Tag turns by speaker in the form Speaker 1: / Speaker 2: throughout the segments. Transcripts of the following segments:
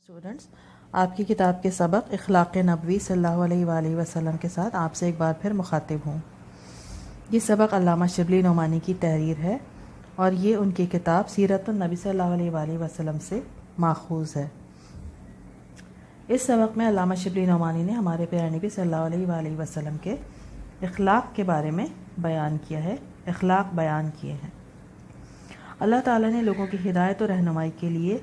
Speaker 1: Students, آپ کی کتاب کے سبق اخلاق نبوی صلی اللہ علیہ وآلہ وسلم کے ساتھ آپ سے ایک بار پھر مخاطب ہوں۔ یہ سبق علامہ شبلی نعمانی کی تحریر ہے اور یہ ان کی کتاب سیرت النبی صلی اللہ علیہ وآلہ وسلم سے ماخوذ ہے۔ اس سبق میں علامہ شبلی نعمانی نے ہمارے پیارے نبی صلی اللہ علیہ وآلہ وسلم کے اخلاق کے بارے میں بیان کیا ہے، اخلاق بیان کیے ہیں۔ اللہ تعالیٰ نے لوگوں کی ہدایت و رہنمائی کے لیے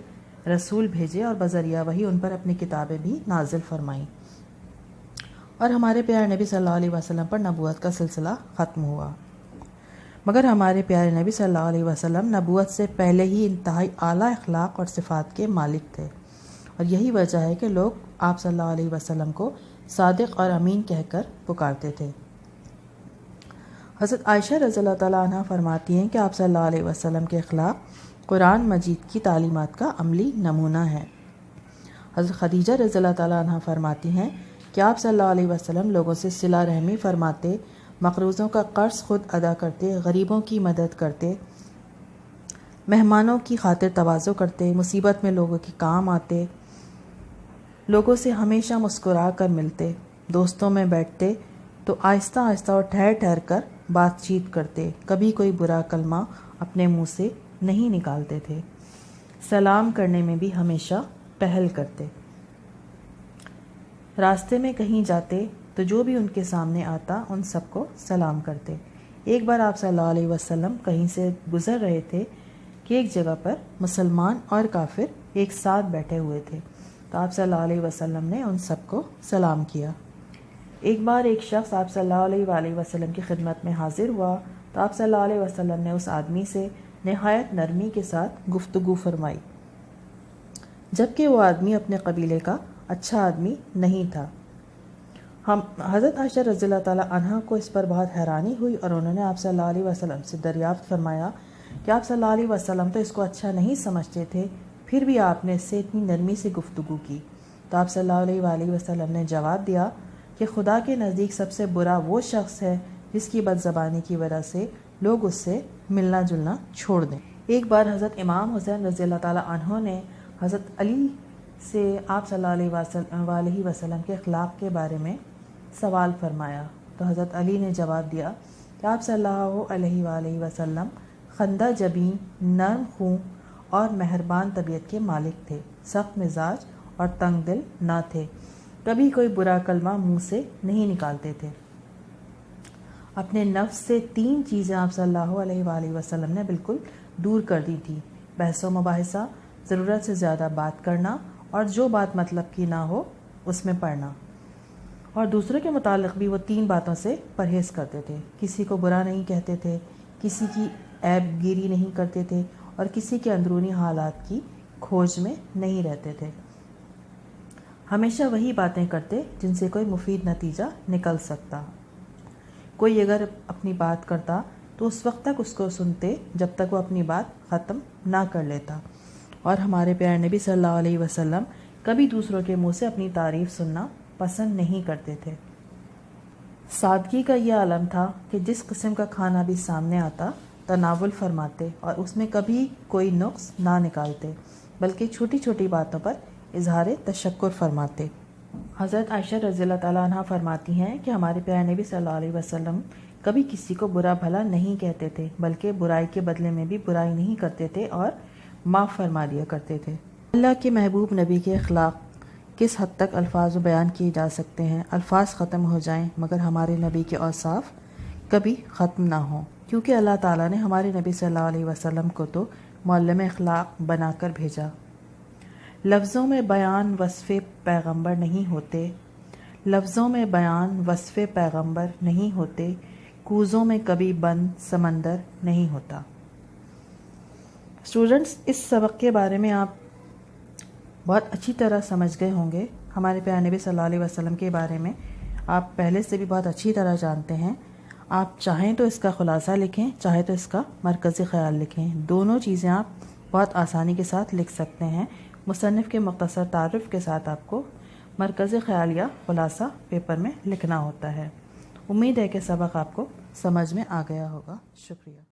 Speaker 1: رسول بھیجے اور بذریعہ وہی ان پر اپنی کتابیں بھی نازل فرمائیں، اور ہمارے پیارے نبی صلی اللہ علیہ وسلم پر نبوت کا سلسلہ ختم ہوا۔ مگر ہمارے پیارے نبی صلی اللہ علیہ وسلم نبوت سے پہلے ہی انتہائی اعلیٰ اخلاق اور صفات کے مالک تھے، اور یہی وجہ ہے کہ لوگ آپ صلی اللہ علیہ وسلم کو صادق اور امین کہہ کر پکارتے تھے۔ حضرت عائشہ رضی اللہ تعالیٰ عنہ فرماتی ہیں کہ آپ صلی اللہ علیہ وسلم کے اخلاق قرآن مجید کی تعلیمات کا عملی نمونہ ہے۔ حضرت خدیجہ رضی اللہ تعالیٰ عنہ فرماتی ہیں کہ آپ صلی اللہ علیہ وسلم لوگوں سے صلہ رحمی فرماتے، مقروضوں کا قرض خود ادا کرتے، غریبوں کی مدد کرتے، مہمانوں کی خاطر تواضع کرتے، مصیبت میں لوگوں کے کام آتے، لوگوں سے ہمیشہ مسکرا کر ملتے، دوستوں میں بیٹھتے تو آہستہ آہستہ اور ٹھہر ٹھہر کر بات چیت کرتے، کبھی کوئی برا کلمہ اپنے منہ سے نہیں نکالتے تھے، سلام کرنے میں بھی ہمیشہ پہل کرتے، راستے میں کہیں جاتے تو جو بھی ان کے سامنے آتا ان سب کو سلام کرتے۔ ایک بار آپ صلی اللہ علیہ وسلم کہیں سے گزر رہے تھے کہ ایک جگہ پر مسلمان اور کافر ایک ساتھ بیٹھے ہوئے تھے، تو آپ صلی اللہ علیہ وسلم نے ان سب کو سلام کیا۔ ایک بار ایک شخص آپ صلی اللہ علیہ وآلہ وسلم کی خدمت میں حاضر ہوا تو آپ صلی اللہ علیہ وسلم نے اس آدمی سے نہایت نرمی کے ساتھ گفتگو فرمائی، جبکہ وہ آدمی اپنے قبیلے کا اچھا آدمی نہیں تھا۔ حضرت عائشہ رضی اللہ تعالیٰ عنہ کو اس پر بہت حیرانی ہوئی اور انہوں نے آپ صلی اللہ علیہ وسلم سے دریافت فرمایا کہ آپ صلی اللہ علیہ وسلم تو اس کو اچھا نہیں سمجھتے تھے، پھر بھی آپ نے اس سے اتنی نرمی سے گفتگو کی۔ تو آپ صلی اللہ علیہ وآلہ وسلم نے جواب دیا کہ خدا کے نزدیک سب سے برا وہ شخص ہے جس کی بد زبانی کی وجہ سے لوگ اس سے ملنا جلنا چھوڑ دیں۔ ایک بار حضرت امام حسین رضی اللہ تعالیٰ عنہ نے حضرت علی سے آپ صلی اللہ علیہ وسلم کے اخلاق کے بارے میں سوال فرمایا، تو حضرت علی نے جواب دیا کہ آپ صلی اللہ علیہ وآلہ وسلم خندہ جبین، نرم خوں اور مہربان طبیعت کے مالک تھے، سخت مزاج اور تنگ دل نہ تھے، کبھی کوئی برا کلمہ منہ سے نہیں نکالتے تھے۔ اپنے نفس سے 3 چیزیں آپ صلی اللہ علیہ وآلہ وسلم نے بالکل دور کر دی تھی: بحث و مباحثہ، ضرورت سے زیادہ بات کرنا، اور جو بات مطلب کی نہ ہو اس میں پڑنا۔ اور دوسروں کے متعلق بھی وہ 3 باتوں سے پرہیز کرتے تھے: کسی کو برا نہیں کہتے تھے، کسی کی عیب گیری نہیں کرتے تھے، اور کسی کے اندرونی حالات کی کھوج میں نہیں رہتے تھے۔ ہمیشہ وہی باتیں کرتے جن سے کوئی مفید نتیجہ نکل سکتا۔ کوئی اگر اپنی بات کرتا تو اس وقت تک اس کو سنتے جب تک وہ اپنی بات ختم نہ کر لیتا، اور ہمارے پیارے نبی صلی اللہ علیہ وسلم کبھی دوسروں کے منہ سے اپنی تعریف سننا پسند نہیں کرتے تھے۔ سادگی کا یہ عالم تھا کہ جس قسم کا کھانا بھی سامنے آتا تناول فرماتے، اور اس میں کبھی کوئی نقص نہ نکالتے، بلکہ چھوٹی چھوٹی باتوں پر اظہار تشکر فرماتے۔ حضرت عائشہ رضی اللہ تعالیٰ عنہ فرماتی ہیں کہ ہمارے پیارے نبی صلی اللہ علیہ وسلم کبھی کسی کو برا بھلا نہیں کہتے تھے، بلکہ برائی کے بدلے میں بھی برائی نہیں کرتے تھے اور معاف فرما دیا کرتے تھے۔ اللہ کے محبوب نبی کے اخلاق کس حد تک الفاظ بیان کیے جا سکتے ہیں، الفاظ ختم ہو جائیں مگر ہمارے نبی کے اوصاف کبھی ختم نہ ہوں، کیونکہ اللہ تعالیٰ نے ہمارے نبی صلی اللہ علیہ وسلم کو تو معلم اخلاق بنا کر بھیجا۔ لفظوں میں بیان وصف پیغمبر نہیں ہوتے، لفظوں میں بیان وصف پیغمبر نہیں ہوتے، کوزوں میں کبھی بند سمندر نہیں ہوتا۔ اسٹوڈنٹس، اس سبق کے بارے میں آپ بہت اچھی طرح سمجھ گئے ہوں گے۔ ہمارے پیارے نبی صلی اللہ علیہ وسلم کے بارے میں آپ پہلے سے بھی بہت اچھی طرح جانتے ہیں۔ آپ چاہیں تو اس کا خلاصہ لکھیں، چاہے تو اس کا مرکزی خیال لکھیں، دونوں چیزیں آپ بہت آسانی کے ساتھ لکھ سکتے ہیں۔ مصنف کے مختصر تعارف کے ساتھ آپ کو مرکزی خیال یا خلاصہ پیپر میں لکھنا ہوتا ہے۔ امید ہے کہ سبق آپ کو سمجھ میں آ گیا ہوگا۔ شکریہ۔